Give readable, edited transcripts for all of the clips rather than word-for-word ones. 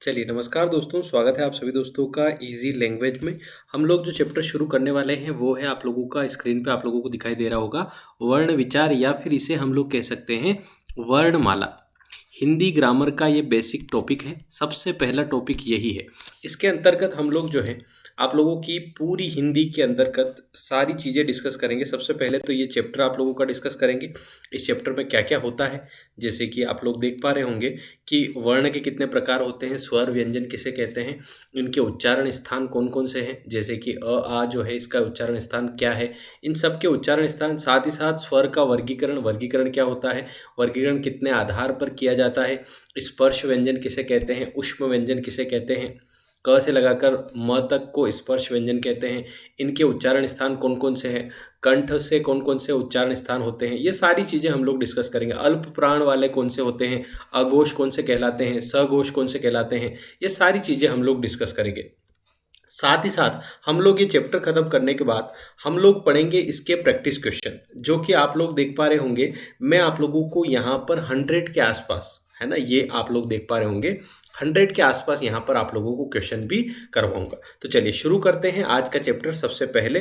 चलिए नमस्कार दोस्तों, स्वागत है आप सभी दोस्तों का इजी लैंग्वेज में। हम लोग जो चैप्टर शुरू करने वाले हैं वो है, आप लोगों का स्क्रीन पे आप लोगों को दिखाई दे रहा होगा, वर्ण विचार, या फिर इसे हम लोग कह सकते हैं वर्णमाला। हिंदी ग्रामर का ये बेसिक टॉपिक है, सबसे पहला टॉपिक यही है। इसके अंतर्गत हम लोग जो है आप लोगों की पूरी हिंदी के अंतर्गत सारी चीज़ें डिस्कस करेंगे। सबसे पहले तो ये चैप्टर आप लोगों का डिस्कस करेंगे। इस चैप्टर में क्या क्या होता है, जैसे कि आप लोग देख पा रहे होंगे कि वर्ण के कितने प्रकार होते हैं, स्वर व्यंजन किसे कहते हैं, इनके उच्चारण स्थान कौन कौन से हैं, जैसे कि अ आ जो है इसका उच्चारण स्थान क्या है, इन सब के उच्चारण स्थान, साथ ही साथ स्वर का वर्गीकरण, वर्गीकरण क्या होता है, वर्गीकरण कितने आधार पर किया जाता है, स्पर्श व्यंजन किसे कहते हैं, ऊष्म व्यंजन किसे कहते हैं, क से लगाकर म तक को स्पर्श व्यंजन कहते हैं, इनके उच्चारण स्थान कौन कौन से हैं, कंठ से कौन कौन से उच्चारण स्थान होते हैं, ये सारी चीज़ें हम लोग डिस्कस करेंगे। अल्प प्राण वाले कौन से होते हैं, अघोष कौन से कहलाते हैं, सघोष कौन से कहलाते हैं, ये सारी चीज़ें हम लोग डिस्कस करेंगे। साथ ही साथ हम लोग ये चैप्टर खत्म करने के बाद हम लोग पढ़ेंगे इसके प्रैक्टिस क्वेश्चन, जो कि आप लोग देख पा रहे होंगे। मैं आप लोगों को यहाँ पर 100 के आसपास, है ना, ये आप लोग देख पा रहे होंगे 100 के आसपास यहाँ पर आप लोगों को क्वेश्चन भी करवाऊंगा। तो चलिए शुरू करते हैं आज का चैप्टर। सबसे पहले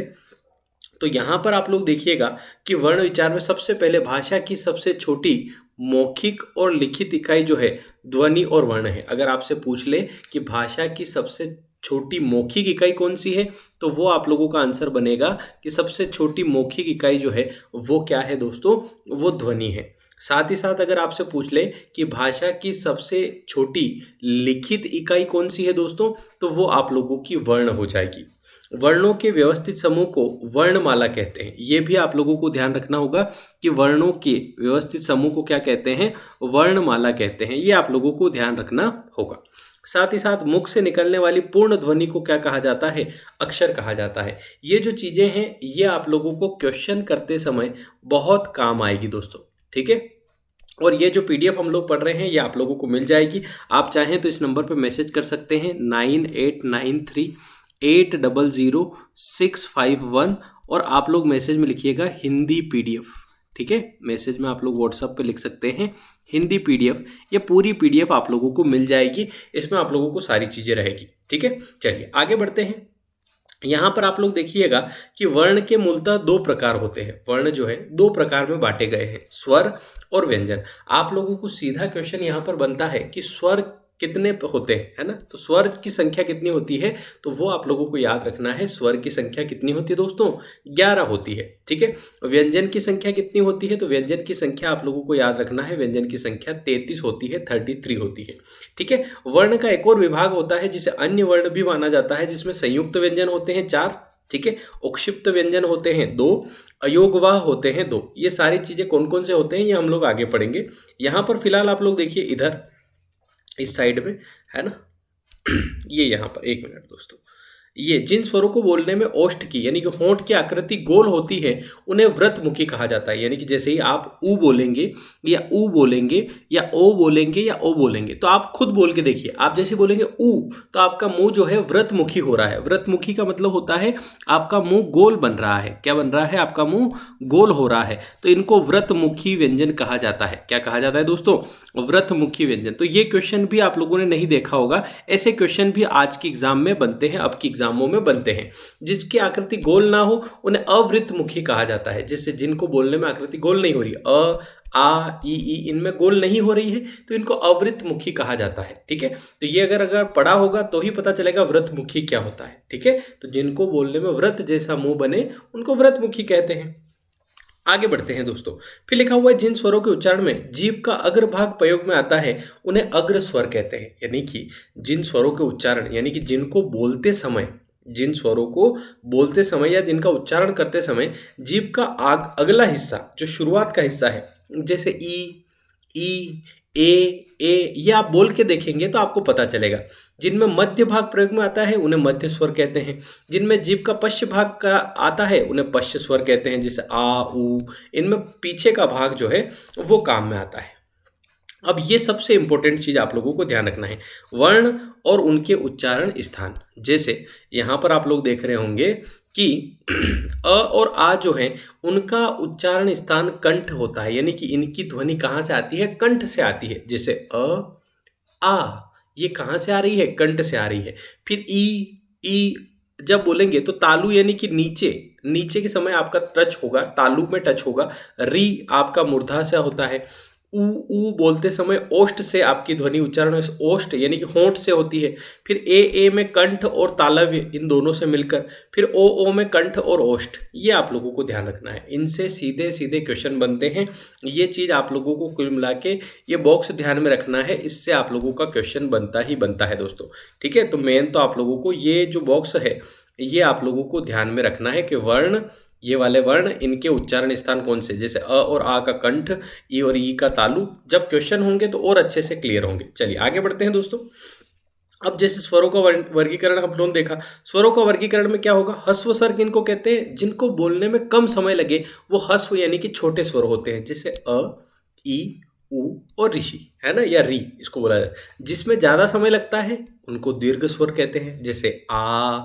तो यहाँ पर आप लोग देखिएगा कि वर्ण विचार में सबसे पहले भाषा की सबसे छोटी मौखिक और लिखित इकाई जो है ध्वनि और वर्ण है। अगर आपसे पूछ ले कि भाषा की सबसे छोटी मौखिक इकाई कौन सी है, तो वो आप लोगों का आंसर बनेगा कि सबसे छोटी मौखिक इकाई जो है वो क्या है दोस्तों, वो ध्वनि है। साथ ही साथ अगर आपसे पूछ ले कि भाषा की सबसे छोटी लिखित इकाई कौन सी है दोस्तों, तो वो आप लोगों की वर्ण हो जाएगी। वर्णों के व्यवस्थित समूह को वर्णमाला कहते हैं। ये भी आप लोगों को ध्यान रखना होगा कि वर्णों के व्यवस्थित समूह को क्या कहते हैं, वर्णमाला कहते हैं। ये आप लोगों को ध्यान रखना होगा। साथ ही साथ मुख से निकलने वाली पूर्ण ध्वनि को क्या कहा जाता है, अक्षर कहा जाता है। ये जो चीजें हैं ये आप लोगों को क्वेश्चन करते समय बहुत काम आएगी दोस्तों, ठीक है। और ये जो पीडीएफ हम लोग पढ़ रहे हैं ये आप लोगों को मिल जाएगी। आप चाहें तो इस नंबर पर मैसेज कर सकते हैं 9893800651, और आप लोग मैसेज में लिखिएगा हिंदी पीडीएफ, ठीक है। मैसेज में आप लोग व्हाट्सएप पे लिख सकते हैं हिंदी पीडीएफ। ये पूरी पीडीएफ आप लोगों को मिल जाएगी, इसमें आप लोगों को सारी चीज़ें रहेगी, ठीक है। चलिए आगे बढ़ते हैं। यहाँ पर आप लोग देखिएगा कि वर्ण के मूलतः दो प्रकार होते हैं। वर्ण जो है दो प्रकार में बांटे गए हैं, स्वर और व्यंजन। आप लोगों को सीधा क्वेश्चन यहाँ पर बनता है कि स्वर कितने होते हैं, है ना, तो स्वर की संख्या कितनी होती है, तो वो आप लोगों को याद रखना है। स्वर की संख्या कितनी होती है दोस्तों, 11 होती है, ठीक है। व्यंजन की संख्या कितनी होती है, तो व्यंजन की संख्या आप लोगों को याद रखना है, व्यंजन की संख्या 33 होती है, 33 होती है, ठीक है। वर्ण का एक और विभाग होता है जिसे अन्य वर्ण भी माना जाता है, जिसमें संयुक्त व्यंजन होते हैं 4, ठीक है, उक्षिप्त व्यंजन होते हैं 2, अयोगवाह होते हैं 2। ये सारी चीजें कौन कौन से होते हैं ये हम लोग आगे पढ़ेंगे। यहाँ पर फिलहाल आप लोग देखिए इधर इस साइड में, है ना, ये यहाँ पर एक मिनट दोस्तों, ये जिन स्वरों को बोलने में ओष्ठ की यानी कि होंठ की आकृति गोल होती है उन्हें व्रतमुखी कहा जाता है। यानी कि जैसे ही आप ऊ बोलेंगे या ऊ बोलेंगे या ओ बोलेंगे या ओ बोलेंगे, तो आप खुद बोल के देखिए। आप जैसे बोलेंगे ऊ, तो आपका मुंह जो है व्रतमुखी हो रहा है। व्रतमुखी का मतलब होता है आपका मुंह गोल बन रहा है। क्या बन रहा है, आपका मुंह गोल हो रहा है, तो इनको व्रतमुखी व्यंजन कहा जाता है। क्या कहा जाता है दोस्तों, व्रतमुखी व्यंजन। तो ये क्वेश्चन भी आप लोगों ने नहीं देखा होगा, ऐसे क्वेश्चन भी आज की एग्जाम में बनते हैं, अब की एग्जामों में बनते हैं। जिसकी आकृति गोल ना हो उन्हें अवृतमुखी कहा जाता है। जैसे जिनको बोलने में आकृति गोल नहीं हो रही, अ आ ई इनमें गोल नहीं हो रही है, तो इनको अवृतमुखी कहा जाता है, ठीक है। तो ये अगर पढ़ा होगा तो ही पता चलेगा व्रतमुखी क्या होता है, ठीक है। तो जिनको बोलने में व्रत जैसा मुंह बने उनको व्रतमुखी कहते हैं। आगे बढ़ते हैं दोस्तों। फिर लिखा हुआ है जिन स्वरों के उच्चारण में जीभ का अग्रभाग प्रयोग में आता है उन्हें अग्र स्वर कहते हैं। यानी कि जिन स्वरों के उच्चारण, यानी कि जिनको बोलते समय, जिन स्वरों को बोलते समय या जिनका उच्चारण करते समय जीभ का अगला हिस्सा, जो शुरुआत का हिस्सा है, जैसे ई ए, ये आप बोल के देखेंगे तो आपको पता चलेगा। जिनमें मध्य भाग प्रयोग में आता है उन्हें मध्य स्वर कहते हैं। जिनमें जीभ का पश्च भाग का आता है उन्हें पश्च स्वर कहते हैं, जैसे आ ऊ। इनमें पीछे का भाग जो है वो काम में आता है। अब ये सबसे इंपॉर्टेंट चीज आप लोगों को ध्यान रखना है, वर्ण और उनके उच्चारण स्थान। जैसे यहाँ पर आप लोग देख रहे होंगे कि अ और आ जो है उनका उच्चारण स्थान कंठ होता है। यानी कि इनकी ध्वनि कहाँ से आती है, कंठ से आती है। जैसे अ आ, ये कहाँ से आ रही है? कंठ से आ रही है। फिर ई जब बोलेंगे तो तालु यानी कि नीचे, नीचे के समय आपका टच होगा, तालु में टच होगा। री आपका मूर्धा से होता है। ऊ बोलते समय ओष्ठ से आपकी ध्वनि उच्चारण ओष्ठ यानी कि होंठ से होती है। फिर ए में कंठ और तालव्य इन दोनों से मिलकर, फिर ओ में कंठ और ओष्ठ। ये आप लोगों को ध्यान रखना है, इनसे सीधे सीधे क्वेश्चन बनते हैं। ये चीज़ आप लोगों को कुल मिला के ये बॉक्स ध्यान में रखना है, इससे आप लोगों का क्वेश्चन बनता ही बनता है दोस्तों। ठीक है, तो मेन तो आप लोगों को ये जो बॉक्स है ये आप लोगों को ध्यान में रखना है कि वर्ण, ये वाले वर्ण, इनके उच्चारण स्थान कौन से, जैसे अ और आ का कंठ, ई और ई का तालु। जब क्वेश्चन होंगे तो और अच्छे से क्लियर होंगे। चलिए आगे बढ़ते हैं दोस्तों। अब जैसे स्वरों का वर्गीकरण हम लोगों ने देखा, स्वरों का वर्गीकरण में क्या होगा? ह्रस्व स्वर किनको कहते हैं? जिनको बोलने में कम समय लगे वो ह्रस्व यानी कि छोटे स्वर होते हैं, जैसे अ, ई, उ और ऋषि, है ना, या री इसको बोला जाता है। जिसमें ज़्यादा समय लगता है उनको दीर्घ स्वर कहते हैं, जैसे आ,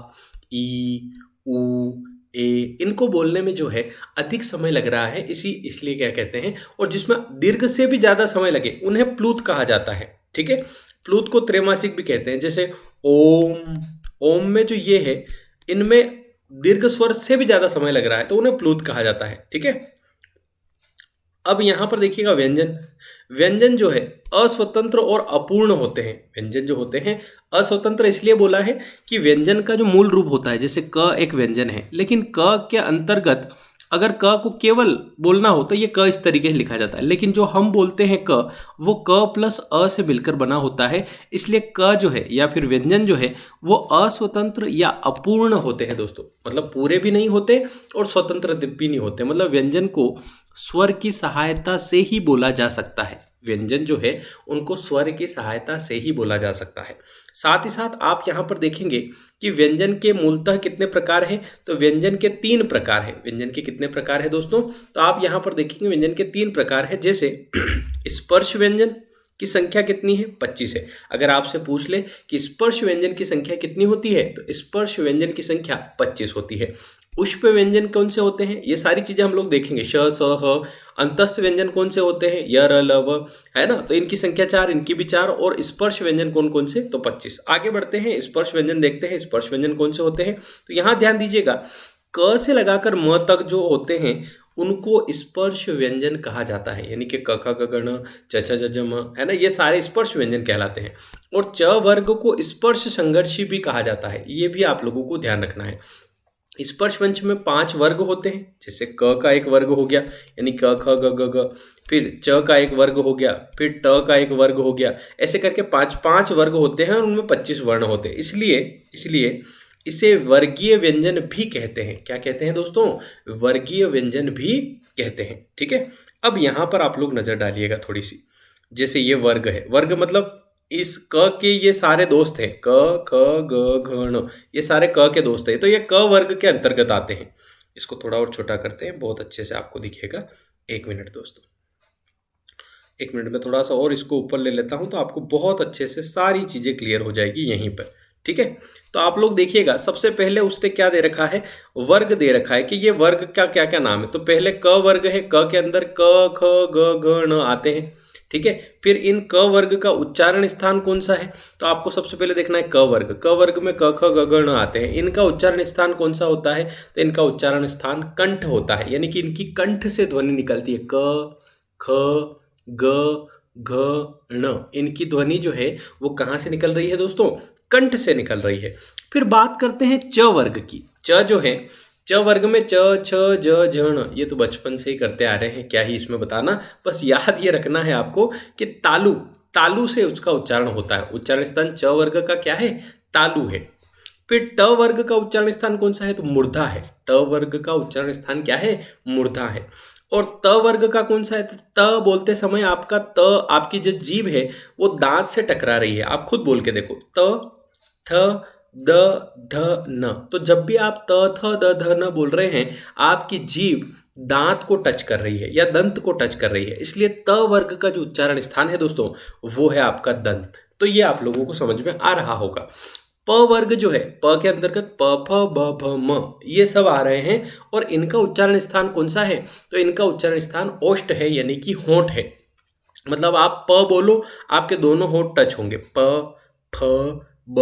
ई, उ, ए। इनको बोलने में जो है अधिक समय लग रहा है, इसलिए क्या कहते हैं। और जिसमें दीर्घ से भी ज़्यादा समय लगे उन्हें प्लूत कहा जाता है। ठीक है, प्लूत को त्रैमासिक भी कहते हैं, जैसे ओम। ओम में जो ये है इनमें दीर्घ स्वर से भी ज़्यादा समय लग रहा है तो उन्हें प्लूत कहा जाता है। ठीक है, अब यहाँ पर देखिएगा व्यंजन। व्यंजन जो है अस्वतंत्र और अपूर्ण होते हैं। व्यंजन जो होते हैं अस्वतंत्र इसलिए बोला है कि व्यंजन का जो मूल रूप होता है, जैसे क एक व्यंजन है, लेकिन क के अंतर्गत अगर क को केवल बोलना हो तो ये क इस तरीके से लिखा जाता है। लेकिन जो हम बोलते हैं क, वो क प्लस अ से मिलकर बना होता है, इसलिए क जो है या फिर व्यंजन जो है वो अस्वतंत्र या अपूर्ण होते हैं दोस्तों। मतलब पूरे भी नहीं होते और स्वतंत्र भी नहीं होते। मतलब व्यंजन को स्वर की सहायता से ही बोला जा सकता है। व्यंजन जो है उनको स्वर की सहायता से ही बोला जा सकता है। साथ ही साथ आप यहाँ पर देखेंगे कि व्यंजन के मूलतः कितने प्रकार हैं, तो व्यंजन के 3 प्रकार हैं। व्यंजन के कितने प्रकार हैं दोस्तों? तो आप यहाँ पर देखेंगे व्यंजन के 3 प्रकार हैं। जैसे स्पर्श व्यंजन की संख्या कितनी है? 25 है। अगर आपसे पूछ ले कि स्पर्श व्यंजन की संख्या कितनी होती है, तो स्पर्श व्यंजन की संख्या 25 होती है। उष्प व्यंजन कौन से होते हैं, ये सारी चीजें हम लोग देखेंगे। श, स, ह। अंतस्थ व्यंजन कौन से होते हैं? य, र, ल, व, है ना, तो इनकी संख्या 4, इनकी भी 4। और स्पर्श व्यंजन कौन कौन से? तो 25। आगे बढ़ते हैं, स्पर्श व्यंजन देखते हैं। स्पर्श व्यंजन कौन से होते हैं, तो यहाँ ध्यान दीजिएगा, क से लगाकर म तक जो होते हैं उनको स्पर्श व्यंजन कहा जाता है। यानी कि क, ख, ग, घ, ण, च, छ, ज, म, है ना, ये सारे स्पर्श व्यंजन कहलाते हैं। और च वर्ग को स्पर्श संघर्षी भी कहा जाता है, ये भी आप लोगों को ध्यान रखना है। स्पर्श वंश में 5 वर्ग होते हैं, जैसे क का एक वर्ग हो गया यानी क, ख, ग, घ, घ। फिर च का एक वर्ग हो गया, फिर ट का एक वर्ग हो गया। ऐसे करके 5 वर्ग होते हैं और उनमें 25 वर्ण होते हैं। इसलिए इसे वर्गीय व्यंजन भी कहते हैं। क्या कहते हैं दोस्तों? वर्गीय व्यंजन भी कहते हैं। ठीक है, अब यहाँ पर आप लोग नजर डालिएगा थोड़ी सी। जैसे ये वर्ग है, वर्ग मतलब इस क के ये सारे दोस्त हैं, क, ख, ग, घ, ण, ये सारे क के दोस्त हैं, तो ये क वर्ग के अंतर्गत आते हैं। इसको थोड़ा और छोटा करते हैं, बहुत अच्छे से आपको दिखेगा। 1 मिनट दोस्तों, 1 मिनट में थोड़ा सा और इसको ऊपर ले लेता हूं तो आपको बहुत अच्छे से सारी चीजें क्लियर हो जाएगी यहीं पर। ठीक है, तो आप लोग देखिएगा, सबसे पहले उसने क्या दे रखा है? वर्ग दे रखा है कि ये वर्ग का क्या क्या नाम है। तो पहले क वर्ग है, क के अंदर क, ख, ग, घ, ण आते हैं। ठीक है, फिर इन क वर्ग का उच्चारण स्थान कौन सा है, तो आपको सबसे पहले देखना है क वर्ग। क वर्ग में क, ख, ग, घ, ण आते हैं। इनका उच्चारण स्थान कौन सा होता है, तो इनका उच्चारण स्थान कंठ होता है, यानी कि इनकी कंठ से ध्वनि निकलती है। क, ख, ग, घ, ण, इनकी ध्वनि जो है वो कहाँ से निकल रही है दोस्तों? कंठ से निकल रही है। फिर बात करते हैं च वर्ग की। च जो है, च वर्ग में च, छ, ज, झ, ण, ये तो बचपन से ही करते आ रहे हैं, क्या ही इसमें बताना। बस याद ये रखना है आपको कि तालु से उसका उच्चारण होता है। उच्चारण स्थान च वर्ग का क्या है? तालु है। फिर ट वर्ग का उच्चारण स्थान कौन सा है? तो मूर्धा है। ट वर्ग का उच्चारण स्थान क्या है? मूर्धा है। और त वर्ग का कौन सा है? त बोलते समय आपकी जो जीभ है वो दांत से टकरा रही है। आप खुद बोल के देखो, त, थ, द, ध, न। तो जब भी आप त, थ, द, ध, न बोल रहे हैं, आपकी जीभ दांत को टच कर रही है या दंत को टच कर रही है। इसलिए त वर्ग का जो उच्चारण स्थान है दोस्तों वो है आपका दंत। तो ये आप लोगों को समझ में आ रहा होगा। प वर्ग जो है, प के अंतर्गत प, फ, ब, भ, म, ये सब आ रहे हैं। और इनका उच्चारण स्थान कौन सा है? तो इनका उच्चारण स्थान ओष्ठ है, यानी कि होंठ है। मतलब आप प बोलो, आपके दोनों होंठ टच होंगे, प, ठ, ब,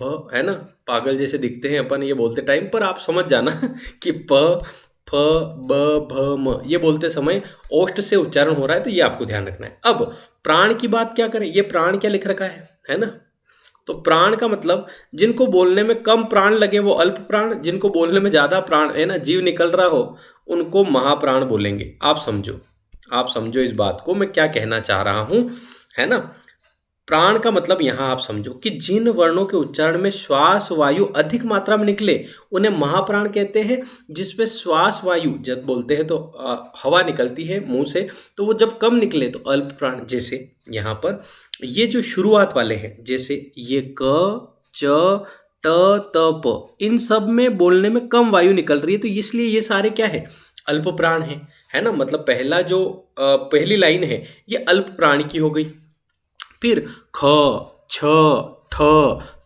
भ, है ना। पागल जैसे दिखते हैं अपन ये बोलते टाइम, पर आप समझ जाना कि प, फ, ब, भ, म ये बोलते समय ओष्ठ से उच्चारण हो रहा है, तो ये आपको ध्यान रखना है। अब प्राण की बात क्या करें, ये प्राण क्या लिख रखा है ना। तो प्राण का मतलब जिनको बोलने में कम प्राण लगे वो अल्प प्राण, जिनको बोलने में ज्यादा प्राण है ना, जीव निकल रहा हो, उनको महाप्राण बोलेंगे। आप समझो इस बात को मैं क्या कहना चाह रहा हूं, है ना। प्राण का मतलब यहां आप समझो कि जिन वर्णों के उच्चारण में श्वास वायु अधिक मात्रा में निकले उन्हें महाप्राण कहते हैं। जिसमें श्वास वायु जब बोलते हैं तो हवा निकलती है मुंह से, तो वो जब कम निकले तो अल्प प्राण। जैसे यहाँ पर ये जो शुरुआत वाले हैं, जैसे ये क, च, ट, त, प, इन सब में बोलने में कम वायु निकल रही है, तो इसलिए ये सारे क्या है, अल्प प्राण है ना। मतलब पहला जो पहली लाइन है ये अल्प प्राण की हो गई। फिर ख, छ, ठ,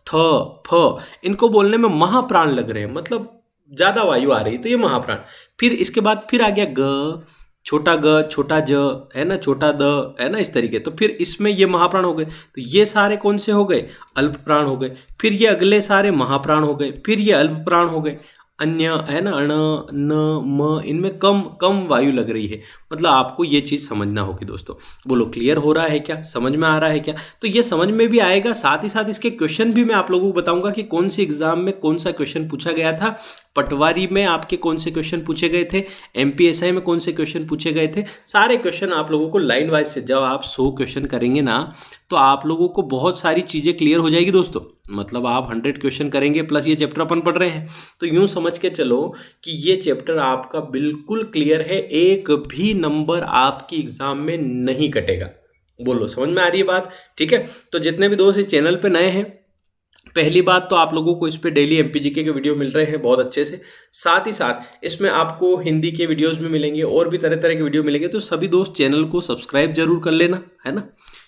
थ, फ, इनको बोलने में महाप्राण लग रहे हैं, मतलब ज्यादा वायु आ रही है, तो ये महाप्राण। फिर इसके बाद फिर आ गया ग, छोटा ज, है ना, छोटा द, है ना, इस तरीके। तो फिर इसमें ये महाप्राण हो गए, तो ये सारे कौन से हो गए, अल्प प्राण हो गए। फिर ये अगले सारे महाप्राण हो गए, फिर ये अल्प प्राण हो गए। अन्य, है ना, अण, न, म, इनमें कम कम वायु लग रही है। मतलब आपको ये चीज समझना होगी दोस्तों। बोलो क्लियर हो रहा है क्या, समझ में आ रहा है क्या। तो ये समझ में भी आएगा, साथ ही साथ इसके क्वेश्चन भी मैं आप लोगों को बताऊंगा कि कौन से एग्जाम में कौन सा क्वेश्चन पूछा गया था, पटवारी में आपके कौन से क्वेश्चन पूछे गए थे, एमपीएसआई में कौन से क्वेश्चन पूछे गए थे। सारे क्वेश्चन आप लोगों को लाइन वाइज से, जब आप 100 क्वेश्चन करेंगे ना, तो आप लोगों को बहुत सारी चीजें क्लियर हो जाएगी दोस्तों। मतलब आप 100 क्वेश्चन करेंगे प्लस ये चैप्टर अपन पढ़ रहे हैं, तो यूं समझ के चलो कि ये चैप्टर आपका बिल्कुल क्लियर है, एक भी नंबर आपकी एग्जाम में नहीं कटेगा। बोलो समझ में आ रही है बात, ठीक है। तो जितने भी दोस्त इस चैनल पे नए हैं, पहली बात तो आप लोगों को इस पे डेली एमपीजीके के वीडियो मिल रहे हैं बहुत अच्छे से। साथ ही साथ इसमें आपको हिंदी के वीडियोस भी मिलेंगे और भी तरह तरह के वीडियो मिलेंगे। तो सभी दोस्त चैनल को सब्सक्राइब जरूर कर लेना, है ना,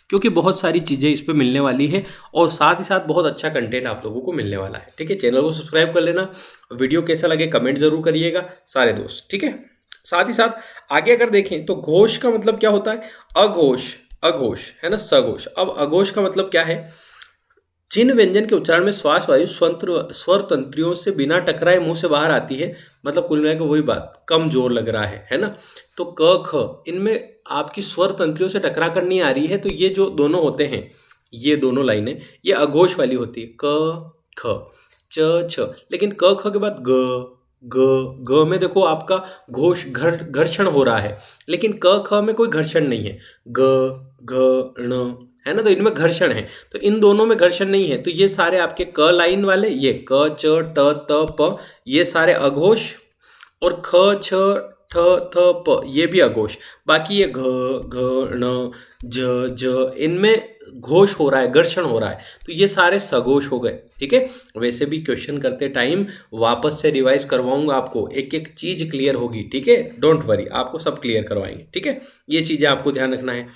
क्योंकि बहुत सारी चीज़ें इस पे मिलने वाली हैं और साथ ही साथ बहुत अच्छा कंटेंट आप लोगों को मिलने वाला है, ठीक है। चैनल को सब्सक्राइब कर लेना। वीडियो कैसा लगे कमेंट जरूर करिएगा सारे दोस्त, ठीक है। साथ ही साथ आगे अगर देखें तो घोष का मतलब क्या होता है, अघोष, अघोष, है ना, सघोष। अब अघोष का मतलब क्या है, जिन व्यंजन के उच्चारण में श्वास वायु स्वर तंत्रियों से बिना टकराए मुंह से बाहर आती है, मतलब कुल मिलाकर वही बात, कम जोर लग रहा है ना। तो क, ख, इनमें आपकी स्वर तंत्रियों से टकरा कर नहीं आ रही है, तो ये जो दोनों होते हैं, ये दोनों लाइनें, ये अघोष वाली होती है, क, ख, च, छ। लेकिन क, ख के बाद ग, ग में देखो आपका घोष घर्षण हो रहा है, लेकिन क, ख में कोई घर्षण नहीं है, ग, घ, ण, है ना। तो इनमें घर्षण है, तो इन दोनों में घर्षण नहीं है, तो ये सारे आपके क लाइन वाले, ये क, च, ट, त, प, ये सारे अघोष। और ख, छ, ठ, थ, प ये भी अघोष। बाकी ये घ, घ, ण, ज, ज, इनमें घोष हो रहा है, घर्षण हो रहा है, तो ये सारे सघोष हो गए, ठीक है। वैसे भी क्वेश्चन करते टाइम वापस से रिवाइज करवाऊंगा आपको, एक एक चीज क्लियर होगी, ठीक है। डोंट वरी, आपको सब क्लियर करवाएंगे, ठीक है। ये चीजें आपको ध्यान रखना है।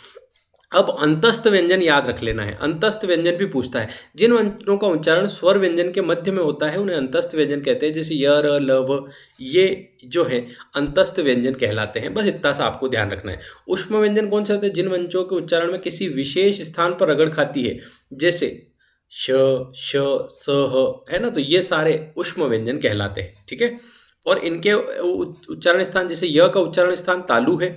अब अंतस्थ व्यंजन याद रख लेना है। अंतस्थ व्यंजन भी पूछता है, जिन व्यंजनों का उच्चारण स्वर व्यंजन के मध्य में होता है उन्हें अंतस्थ व्यंजन कहते हैं। जैसे य, र, ल, व, ये जो है अंतस्थ व्यंजन कहलाते हैं। बस इतना सा आपको ध्यान रखना है। ऊष्म व्यंजन कौन से होते हैं, जिन व्यंजनों के उच्चारण में किसी विशेष स्थान पर रगड़ खाती है, जैसे श, श, स, ह, है ना। तो ये सारे ऊष्म व्यंजन कहलाते हैं, ठीक है। और इनके उच्चारण स्थान, जैसे य का उच्चारण स्थान तालु है,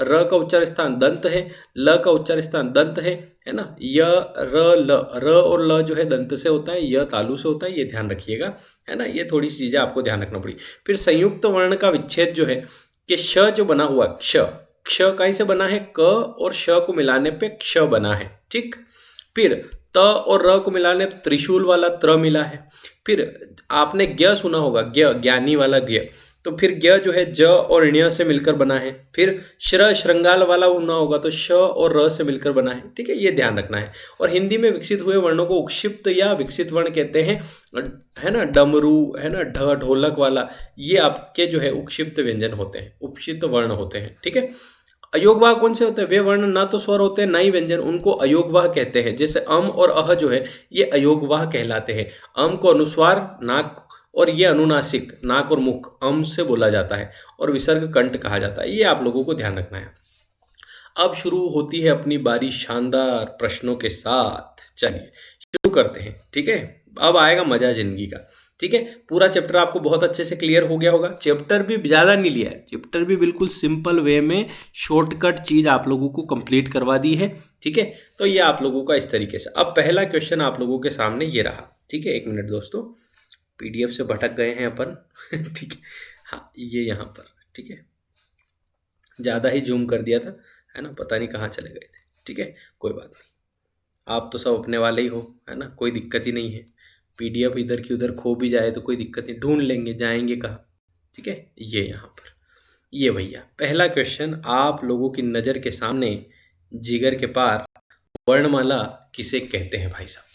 र का उच्चारण स्थान दंत है, ल का उच्चारण स्थान दंत है ना। य, र, ल, र और ल जो है दंत से होता है, य तालु से होता है, ये ध्यान रखिएगा, है ना। ये थोड़ी सी चीजें आपको ध्यान रखना पड़ी। फिर संयुक्त वर्ण का विच्छेद जो है कि श जो बना हुआ क्ष, क्ष कहीं से बना है, क और श को मिलाने पे क्ष बना है, ठीक। फिर त और र को मिलाने त्रिशूल वाला त्र मिला है। फिर आपने ज्ञ सुना होगा, ज्ञ, ज्ञानी वाला ज्ञ, तो फिर ज्ञ जो है ज और ण्य से मिलकर बना है। फिर श्र, श्रृंगाल वाला सुना होगा, तो श और र से मिलकर बना है, ठीक है। ये ध्यान रखना है। और हिंदी में विकसित हुए वर्णों को उक्षिप्त या विकसित वर्ण कहते हैं, है ना। डमरू, है ना, ढ, ढोलक वाला, ये आपके जो है उक्षिप्त व्यंजन होते हैं, उपक्षिप्त वर्ण होते हैं, ठीक है। अयोगवाह कौन से होते हैं, वे वर्ण ना तो स्वर होते हैं ना ही व्यंजन, उनको अयोगवाह कहते हैं। जैसे अम और अह जो है ये अयोगवाह कहलाते हैं। अम को अनुस्वार नाक और ये अनुनासिक नाक और मुख अम से बोला जाता है, और विसर्ग कंठ कहा जाता है। ये आप लोगों को ध्यान रखना है। अब शुरू होती है अपनी बारी शानदार प्रश्नों के साथ, चलिए शुरू करते हैं। ठीक है, अब आएगा मजा जिंदगी का। ठीक है, पूरा चैप्टर आपको बहुत अच्छे से क्लियर हो गया होगा। चैप्टर भी ज़्यादा नहीं लिया है, चैप्टर भी बिल्कुल सिंपल वे में शॉर्टकट चीज़ आप लोगों को कंप्लीट करवा दी है। ठीक है, तो ये आप लोगों का इस तरीके से। अब पहला क्वेश्चन आप लोगों के सामने ये रहा। ठीक है, एक मिनट दोस्तों, पीडीएफ से भटक गए हैं अपन। ठीक है, हाँ ये यहाँ पर। ठीक है, ज़्यादा ही जूम कर दिया था, है ना, पता नहीं कहाँ चले गए थे। ठीक है, कोई बात नहीं, आप तो सब अपने वाले ही हो, है ना, कोई दिक्कत ही नहीं है। पीडीएफ इधर की उधर खो भी जाए तो कोई दिक्कत नहीं, ढूंढ लेंगे, जाएंगे कहाँ। ठीक है, ये यहाँ पर, ये भैया पहला क्वेश्चन आप लोगों की नज़र के सामने, जिगर के पार वर्णमाला किसे कहते हैं भाई साहब।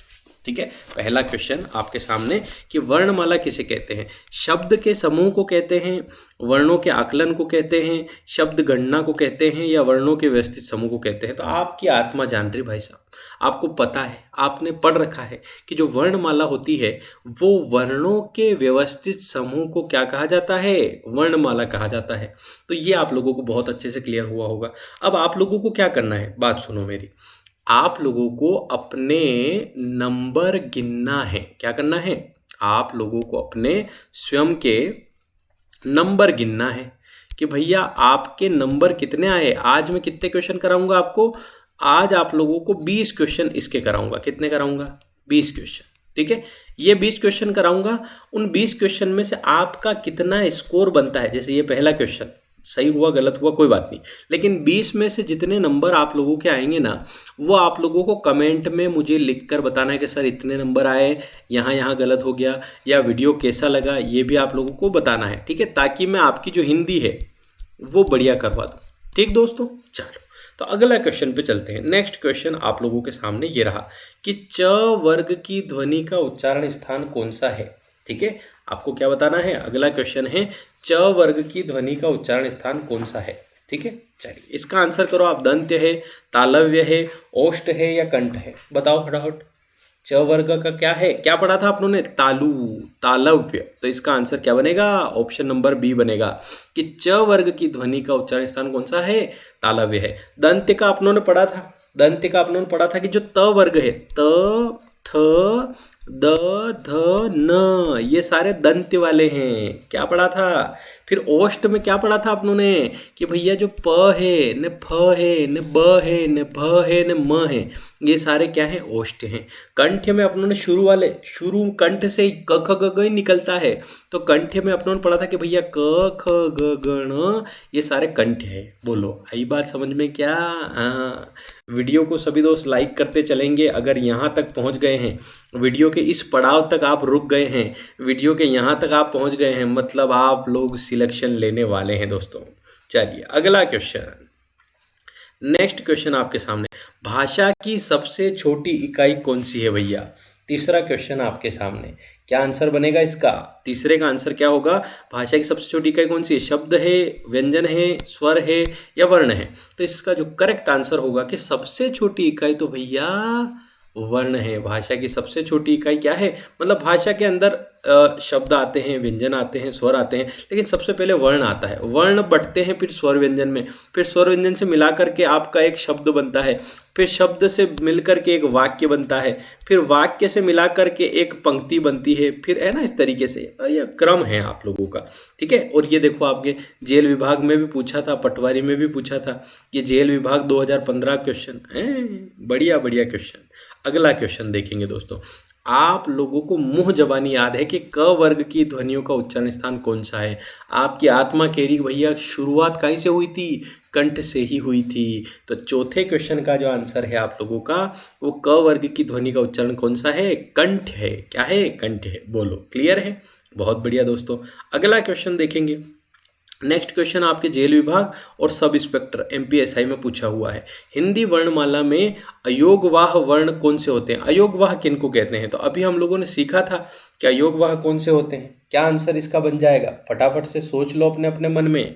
ठीक है, पहला क्वेश्चन आपके सामने कि वर्णमाला किसे कहते हैं। शब्द के समूह को कहते हैं, वर्णों के आकलन को कहते हैं, शब्द गणना को कहते हैं, या वर्णों के व्यवस्थित समूह को कहते हैं। तो आपकी आत्मा जान रही भाई साहब, आपको पता है, आपने पढ़ रखा है कि जो वर्णमाला होती है वो वर्णों के व्यवस्थित समूह को क्या कहा जाता है, वर्णमाला कहा जाता है। तो ये आप लोगों को बहुत अच्छे से क्लियर हुआ होगा। अब आप लोगों को क्या करना है, बात सुनो मेरी, आप लोगों को अपने नंबर गिनना है। क्या करना है, आप लोगों को अपने स्वयं के नंबर गिनना है कि भैया आपके नंबर कितने आए। आज मैं कितने क्वेश्चन कराऊंगा आपको, आज आप लोगों को 20 क्वेश्चन इसके कराऊंगा। कितने कराऊंगा, 20 क्वेश्चन। ठीक है, ये 20 क्वेश्चन कराऊंगा। उन 20 क्वेश्चन में से आपका कितना स्कोर बनता है, जैसे ये पहला क्वेश्चन सही हुआ गलत हुआ कोई बात नहीं, लेकिन 20 में से जितने नंबर आप लोगों के आएंगे ना, वो आप लोगों को कमेंट में मुझे लिखकर बताना है कि सर इतने नंबर आए, यहाँ यहाँ गलत हो गया, या वीडियो कैसा लगा ये भी आप लोगों को बताना है। ठीक है, ताकि मैं आपकी जो हिंदी है वो बढ़िया करवा दूँ। ठीक दोस्तों, चलो तो अगला क्वेश्चन पे चलते हैं। नेक्स्ट क्वेश्चन आप लोगों के सामने ये रहा कि च वर्ग की ध्वनि का उच्चारण स्थान कौन सा है। ठीक है, आपको क्या बताना है, अगला क्वेश्चन है च वर्ग की ध्वनि का उच्चारण स्थान कौन सा है। ठीक है, चलिए इसका आंसर करो आप। दंत्य है, तालव्य है, ओष्ठ है, या कंठ है, बताओ फटाफट। च वर्ग का क्या है, क्या पढ़ा था आप लोगों ने, तालु, तालव्य। तो इसका आंसर क्या बनेगा, ऑप्शन नंबर बी बनेगा कि च वर्ग की ध्वनि का उच्चारण स्थान कौन सा है, तालव्य है। दंत्य का आप लोगों ने पढ़ा था, दंत्य का आप लोगों ने पढ़ा था कि जो त वर्ग है, त थ द ध न, ये सारे दंत्य वाले हैं। क्या पढ़ा था। फिर ओष्ठ में क्या पढ़ा था आप लोगों ने कि भैया जो प है, न फ है, न ब है, न भ है, न म है, ये सारे क्या हैं, ओष्ठ हैं। कंठ में अपनों ने शुरू वाले, शुरू कंठ से क ख ग घ ही निकलता है, तो कंठ में अपनों ने पढ़ा था कि भैया क ख ग घ ण, ये सारे कंठ है। बोलो आई बात समझ में क्या। हाँ, वीडियो को सभी दोस्त लाइक करते चलेंगे। अगर यहाँ तक पहुँच गए हैं, वीडियो के इस पड़ाव तक आप रुक गए हैं, वीडियो के यहाँ तक आप पहुँच गए हैं, मतलब आप लोग सिलेक्शन लेने वाले हैं दोस्तों। चलिए अगला क्वेश्चन, नेक्स्ट क्वेश्चन आपके सामने, भाषा की सबसे छोटी इकाई कौन सी है भैया। तीसरा क्वेश्चन आपके सामने, क्या आंसर बनेगा इसका। तीसरे का आंसर क्या होगा, भाषा की सबसे छोटी इकाई कौन सी है, शब्द है, व्यंजन है, स्वर है, या वर्ण है। तो इसका जो करेक्ट आंसर होगा कि सबसे छोटी इकाई तो भैया वर्ण है। भाषा की सबसे छोटी इकाई क्या है, मतलब भाषा के अंदर शब्द आते हैं, व्यंजन आते हैं, स्वर आते हैं, लेकिन सबसे पहले वर्ण आता है। वर्ण बढ़ते हैं फिर स्वर व्यंजन में, फिर स्वर व्यंजन से मिला करके आपका एक शब्द बनता है, फिर शब्द से मिल करके एक वाक्य बनता है, फिर वाक्य से मिला करके एक पंक्ति बनती है, फिर है ना, इस तरीके से यह क्रम है आप लोगों का। ठीक है, और ये देखो आपके जेल विभाग में भी पूछा था, पटवारी में भी पूछा था, ये जेल विभाग 2015 क्वेश्चन है, बढ़िया बढ़िया क्वेश्चन। अगला क्वेश्चन देखेंगे दोस्तों, आप लोगों को मुंह जबानी याद है कि क वर्ग की ध्वनियों का उच्चारण स्थान कौन सा है। आपकी आत्मा कह रही भैया शुरुआत कहीं से हुई थी, कंठ से ही हुई थी। तो चौथे क्वेश्चन का जो आंसर है आप लोगों का, वो क वर्ग की ध्वनि का उच्चारण कौन सा है, कंठ है। क्या है, कंठ है। बोलो क्लियर है, बहुत बढ़िया दोस्तों। अगला क्वेश्चन देखेंगे, नेक्स्ट क्वेश्चन आपके जेल विभाग और सब इंस्पेक्टर एमपीएसआई में पूछा हुआ है। हिंदी वर्णमाला में अयोगवाह वर्ण कौन से होते हैं, अयोगवाह किनको कहते हैं। तो अभी हम लोगों ने सीखा था कि अयोगवाह कौन से होते हैं। क्या आंसर इसका बन जाएगा, फटाफट से सोच लो अपने अपने मन में।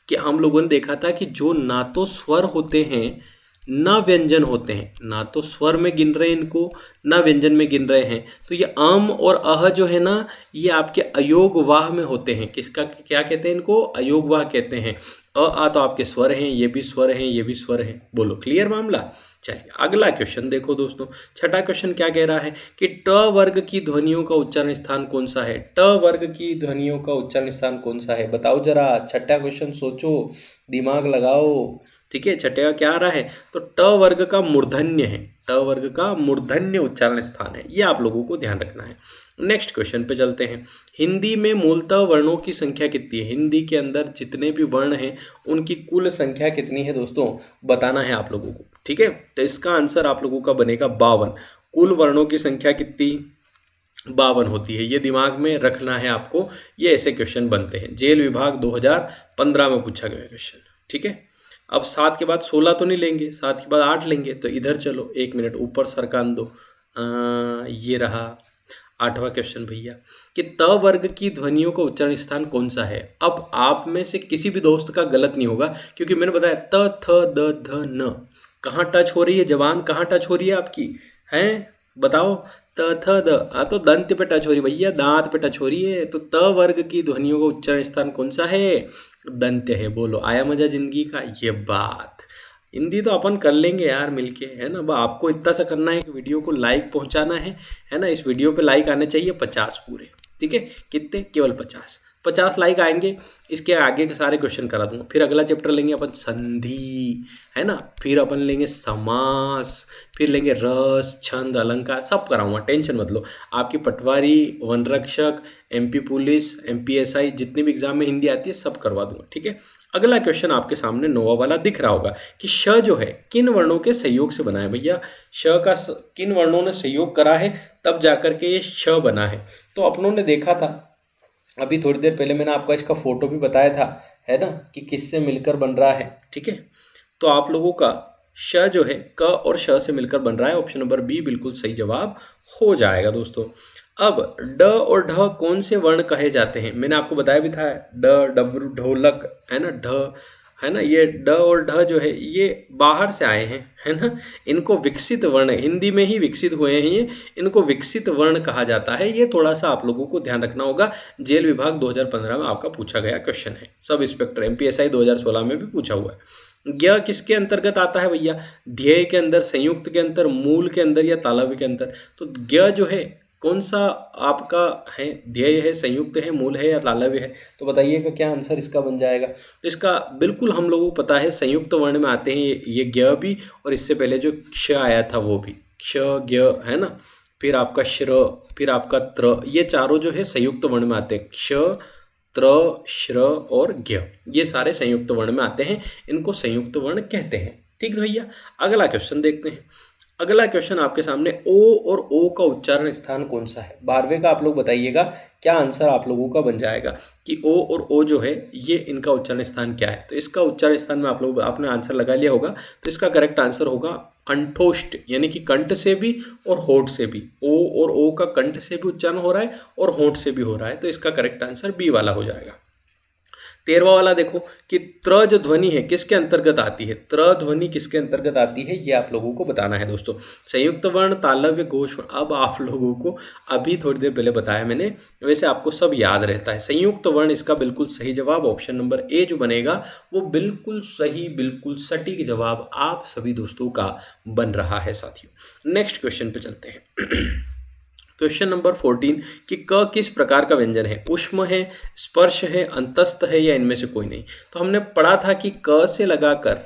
कि हम लोगों ने देखा था कि जो ना तो स्वर होते हैं ना व्यंजन होते हैं, ना तो स्वर में गिन रहे हैं इनको, ना व्यंजन में गिन रहे हैं, तो ये अम और अह जो है ना, ये आपके अयोगवाह में होते हैं। किसका क्या कहते हैं, इनको अयोगवाह कहते हैं। आ तो आपके स्वर हैं, ये भी स्वर हैं, ये भी स्वर हैं। बोलो क्लियर मामला। चलिए अगला क्वेश्चन देखो दोस्तों, छठा क्वेश्चन क्या कह रहा है कि ट वर्ग की ध्वनियों का उच्चारण स्थान कौन सा है। ट वर्ग की ध्वनियों का उच्चारण स्थान कौन सा है, बताओ जरा। छठा क्वेश्चन, सोचो, दिमाग लगाओ। ठीक है, छठे का क्या आ रहा है, तो ट वर्ग का मूर्धन्य है, ट वर्ग का मूर्धन्य उच्चारण स्थान है, ये आप लोगों को ध्यान रखना है। नेक्स्ट क्वेश्चन पे चलते हैं। हिंदी में मूलतः वर्णों की संख्या कितनी है। हिंदी के अंदर जितने भी वर्ण हैं उनकी कुल संख्या कितनी है दोस्तों, बताना है आप लोगों को। ठीक है, तो इसका आंसर आप लोगों का बनेगा 52। कुल वर्णों की संख्या कितनी, 52 होती है। ये दिमाग में रखना है आपको, ये ऐसे क्वेश्चन बनते हैं। जेल विभाग 2015 में पूछा गया क्वेश्चन। ठीक है, अब 7 के बाद 16 तो नहीं लेंगे, 7 के बाद 8 लेंगे, तो इधर चलो 1 मिनट ऊपर सरकान दो। ये रहा 8वां क्वेश्चन भैया कि त वर्ग की ध्वनियों का उच्चारण स्थान कौन सा है। अब आप में से किसी भी दोस्त का गलत नहीं होगा, क्योंकि मैंने बताया त थ द ध न, कहाँ टच हो रही है जबान, कहाँ टच हो रही है आपकी, हैं बताओ। त थ द तो दंत पे टच हो रही है भैया, दांत पे टच हो रही है। तो त वर्ग की ध्वनियों का उच्चारण स्थान कौन सा है, दंत्य है। बोलो आया मजा जिंदगी का। ये बात हिंदी तो अपन कर लेंगे यार मिलके, है ना। आपको इतना सा करना है कि वीडियो को लाइक पहुंचाना है ना। इस वीडियो पे लाइक आने चाहिए 50 पूरे। ठीक है, कितने, केवल 50 लाइक आएंगे, इसके आगे के सारे क्वेश्चन करा दूंगा। फिर अगला चैप्टर लेंगे अपन संधि, है ना। फिर अपन लेंगे समास, फिर लेंगे रस, छंद, अलंकार, सब कराऊंगा, टेंशन मत लो। आपकी पटवारी, वन रक्षक, एमपी पुलिस, एमपीएसआई, जितनी भी एग्जाम में हिंदी आती है सब करवा दूंगा। ठीक है, अगला क्वेश्चन आपके सामने 9वां वाला दिख रहा होगा कि श जो है किन वर्णों के सहयोग से बना है। भैया श का किन वर्णों ने सहयोग करा है, तब जाकर के ये श बना है। तो अपनों ने देखा था अभी थोड़ी देर पहले, मैंने आपको इसका फोटो भी बताया था, है ना, कि किससे मिलकर बन रहा है। ठीक है, तो आप लोगों का श जो है क और श से मिलकर बन रहा है। ऑप्शन नंबर बी बिल्कुल सही जवाब हो जाएगा दोस्तों। अब ड और ढ कौन से वर्ण कहे जाते हैं, मैंने आपको बताया भी था, ड, डमरू, ढोलक, है ना, ढ, है ना। ये ड और ढ जो है ये बाहर से आए हैं, है ना। इनको विकसित वर्ण, हिंदी में ही विकसित हुए हैं ये, इनको विकसित वर्ण कहा जाता है। ये थोड़ा सा आप लोगों को ध्यान रखना होगा। जेल विभाग 2015 में आपका पूछा गया क्वेश्चन है। सब इंस्पेक्टर एमपीएसआई 2016 में भी पूछा हुआ है। ज्ञ किसके अंतर्गत आता है भैया, ध्येय के अंदर, संयुक्त के अंदर, मूल के अंदर या तालव्य के अंदर। तो ज्ञ जो है कौन सा आपका है, ध्येय है, संयुक्त है, मूल है या तालव्य है। तो बताइएगा क्या आंसर इसका बन जाएगा। तो इसका बिल्कुल हम लोगों को पता है संयुक्त वर्ण में आते हैं ये ज्ञ भी, और इससे पहले जो क्ष आया था वो भी, क्ष ज्ञ, है ना। फिर आपका श्र, फिर आपका त्र, ये चारों जो है संयुक्त वर्ण में आते हैं। क्ष, त्र, श्र और ज्ञ, ये सारे संयुक्त वर्ण में आते हैं, इनको संयुक्त वर्ण कहते हैं। ठीक है भैया, अगला क्वेश्चन देखते हैं। अगला क्वेश्चन आपके सामने, ओ और ओ का उच्चारण स्थान कौन सा है। 12वें का आप लोग बताइएगा क्या आंसर आप लोगों का बन जाएगा कि ओ और ओ जो है ये इनका उच्चारण स्थान क्या है। तो इसका उच्चारण स्थान में आप लोग आपने आंसर लगा लिया होगा, तो इसका करेक्ट आंसर होगा कंठोष्ठ, यानी कि कंठ से भी और होठ से भी। ओ और ओ का कंठ से भी उच्चारण हो रहा है और होठ से भी हो रहा है, तो इसका करेक्ट आंसर बी वाला हो जाएगा। 13वां वाला देखो कि त्र जो ध्वनि है किसके अंतर्गत आती है, त्र ध्वनि किसके अंतर्गत आती है, ये आप लोगों को बताना है दोस्तों। संयुक्त वर्ण, तालव्य, घोष वर्ण, अब आप लोगों को अभी थोड़ी देर पहले बताया मैंने, वैसे आपको सब याद रहता है। संयुक्त वर्ण इसका बिल्कुल सही जवाब ऑप्शन नंबर ए जो बनेगा वो बिल्कुल सही, बिल्कुल सटीक जवाब आप सभी दोस्तों का बन रहा है साथियों। नेक्स्ट क्वेश्चन पे चलते हैं। क्वेश्चन नंबर 14 कि क किस प्रकार का व्यंजन है, उष्म है, स्पर्श है, अंतस्थ है या इनमें से कोई नहीं। तो हमने पढ़ा था कि क से लगाकर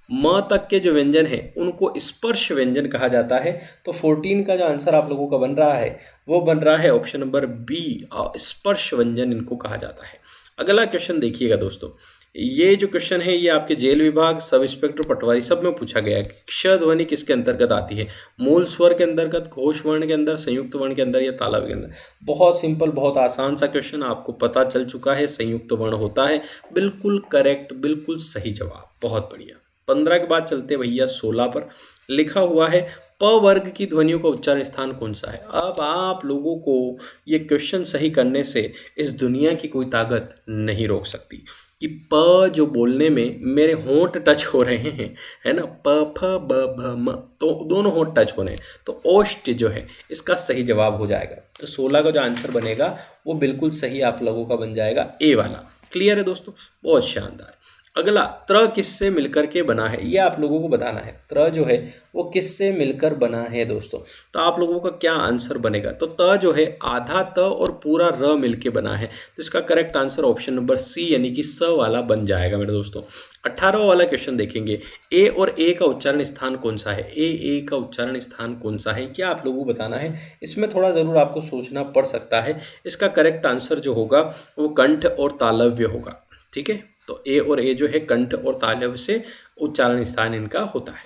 म तक के जो व्यंजन है उनको स्पर्श व्यंजन कहा जाता है। तो 14 का जो आंसर आप लोगों का बन रहा है वो बन रहा है ऑप्शन नंबर बी, स्पर्श व्यंजन इनको कहा जाता है। अगला क्वेश्चन देखिएगा दोस्तों, ये जो क्वेश्चन है ये आपके जेल विभाग, सब इंस्पेक्टर, पटवारी सब में पूछा गया है। क्ष ध्वनि किसके अंतर्गत आती है, मूल स्वर के अंतर्गत, घोष वर्ण के अंदर, संयुक्त वर्ण के अंदर या तालव्य के अंदर। बहुत सिंपल, बहुत आसान सा क्वेश्चन, आपको पता चल चुका है संयुक्त वर्ण होता है। बिल्कुल करेक्ट, बिल्कुल सही जवाब, बहुत बढ़िया। 15 के बाद चलते भैया 16 पर। लिखा हुआ है प वर्ग की ध्वनियों का उच्चारण स्थान कौन सा है। अब आप लोगों को ये क्वेश्चन सही करने से इस दुनिया की कोई ताकत नहीं रोक सकती कि प जो बोलने में मेरे होंठ टच हो रहे हैं, है ना, प फ ब भ म, तो दोनों होंठ टच हो रहे हैं, तो ओष्ठ जो है इसका सही जवाब हो जाएगा। तो 16 का जो आंसर बनेगा वो बिल्कुल सही आप लोगों का बन जाएगा, ए वाला। क्लियर है दोस्तों, बहुत शानदार। अगला, त्र किससे मिलकर के बना है, ये आप लोगों को बताना है। त्र जो है वो किससे मिलकर बना है दोस्तों, तो आप लोगों का क्या आंसर बनेगा। तो त जो है आधा त और पूरा र मिलके बना है, तो इसका correct answer option number C यानी कि स वाला बन जाएगा मेरे दोस्तों। 18वां वाला क्वेश्चन देखेंगे, ए और ए का उच्चारण स्थान कौन सा है। ए का उच्चारण स्थान कौन सा है, क्या आप लोगों को बताना है। इसमें थोड़ा ज़रूर आपको सोचना पड़ सकता है। इसका करेक्ट आंसर जो होगा वो कंठ और तालव्य होगा, ठीक है। तो ए और ए जो है कंठ और तालव्य से उच्चारण स्थान इनका होता है,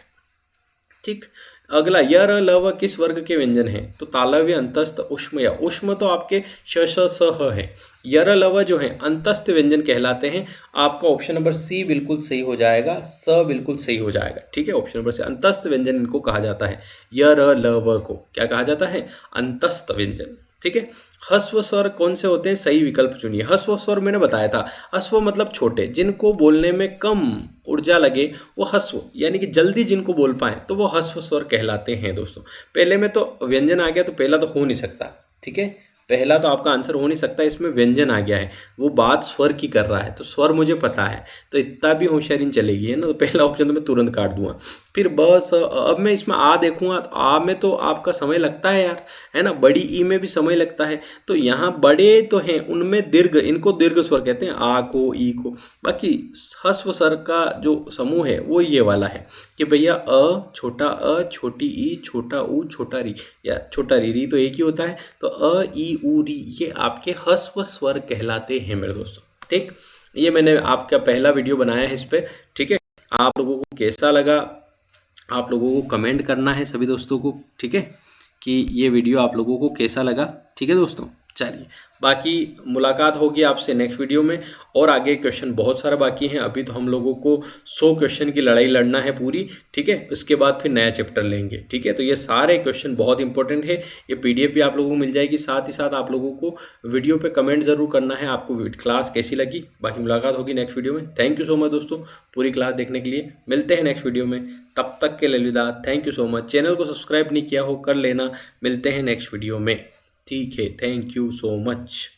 ठीक। अगला, य र ल व किस वर्ग के व्यंजन हैं, तो तालव्य, अंतस्थ, उष्म या उष्म तो आपके श श स ह है। य र ल व जो है अंतस्थ व्यंजन कहलाते हैं। आपका ऑप्शन नंबर सी बिल्कुल सही हो जाएगा, स बिल्कुल सही हो जाएगा, ठीक है। ऑप्शन नंबर सी, अंतस्थ व्यंजन इनको कहा जाता है। य र ल व को क्या कहा जाता है, अंतस्थ व्यंजन, ठीक है। ह्स्व स्वर कौन से होते हैं, सही विकल्प चुनिए। ह्स्व स्वर मैंने बताया था, ह्स्व मतलब छोटे, जिनको बोलने में कम ऊर्जा लगे वो ह्स्व यानी कि जल्दी जिनको बोल पाए तो वो ह्स्व स्वर कहलाते हैं दोस्तों। पहले में तो व्यंजन आ गया तो पहला तो हो नहीं सकता, ठीक है। पहला तो आपका आंसर हो नहीं सकता, इसमें व्यंजन आ गया है, वो बात स्वर की कर रहा है, तो स्वर मुझे पता है, तो इतना भी होशियारी नहीं चलेगी, है ना। तो पहला ऑप्शन तो मैं तुरंत काट दूंगा। फिर ब स, अब मैं इसमें आ देखूंगा तो आ में तो आपका समय लगता है यार, है ना। बड़ी ई में भी समय लगता है, तो यहाँ बड़े तो हैं उनमें दीर्घ, इनको दीर्घ स्वर कहते हैं, आ को, ई को। बाकी ह्स्व स्वर का जो समूह है वो ये वाला है कि भैया अ, छोटा अ, छोटी ई, छोटा ऊ, छोटा री, या छोटा री, री तो एक ही होता है, तो अ, ई, ऊ, री ये आपके ह्स्व स्वर कहलाते हैं मेरे दोस्तों, ठीक। ये मैंने आपका पहला वीडियो बनाया है इस पर, ठीक है। आप लोगों को कैसा लगा, आप लोगों को कमेंट करना है सभी दोस्तों को, ठीक है, कि ये वीडियो आप लोगों को कैसा लगा, ठीक है दोस्तों। चलिए, बाकी मुलाकात होगी आपसे नेक्स्ट वीडियो में, और आगे क्वेश्चन बहुत सारा बाकी हैं। अभी तो हम लोगों को 100 क्वेश्चन की लड़ाई लड़ना है पूरी, ठीक है। उसके बाद फिर नया चैप्टर लेंगे, ठीक है। तो ये सारे क्वेश्चन बहुत इंपॉर्टेंट है, ये पीडीएफ भी आप लोगों को मिल जाएगी। साथ ही साथ आप लोगों को वीडियो पे कमेंट ज़रूर करना है आपको क्लास कैसी लगी। बाकी मुलाकात होगी नेक्स्ट वीडियो में। थैंक यू सो मच दोस्तों पूरी क्लास देखने के लिए। मिलते हैं नेक्स्ट वीडियो में, तब तक के लिए अलविदा। Thank you so much. Channel को सब्सक्राइब नहीं किया हो कर लेना। मिलते हैं नेक्स्ट वीडियो में, ठीक है। Thank you so much.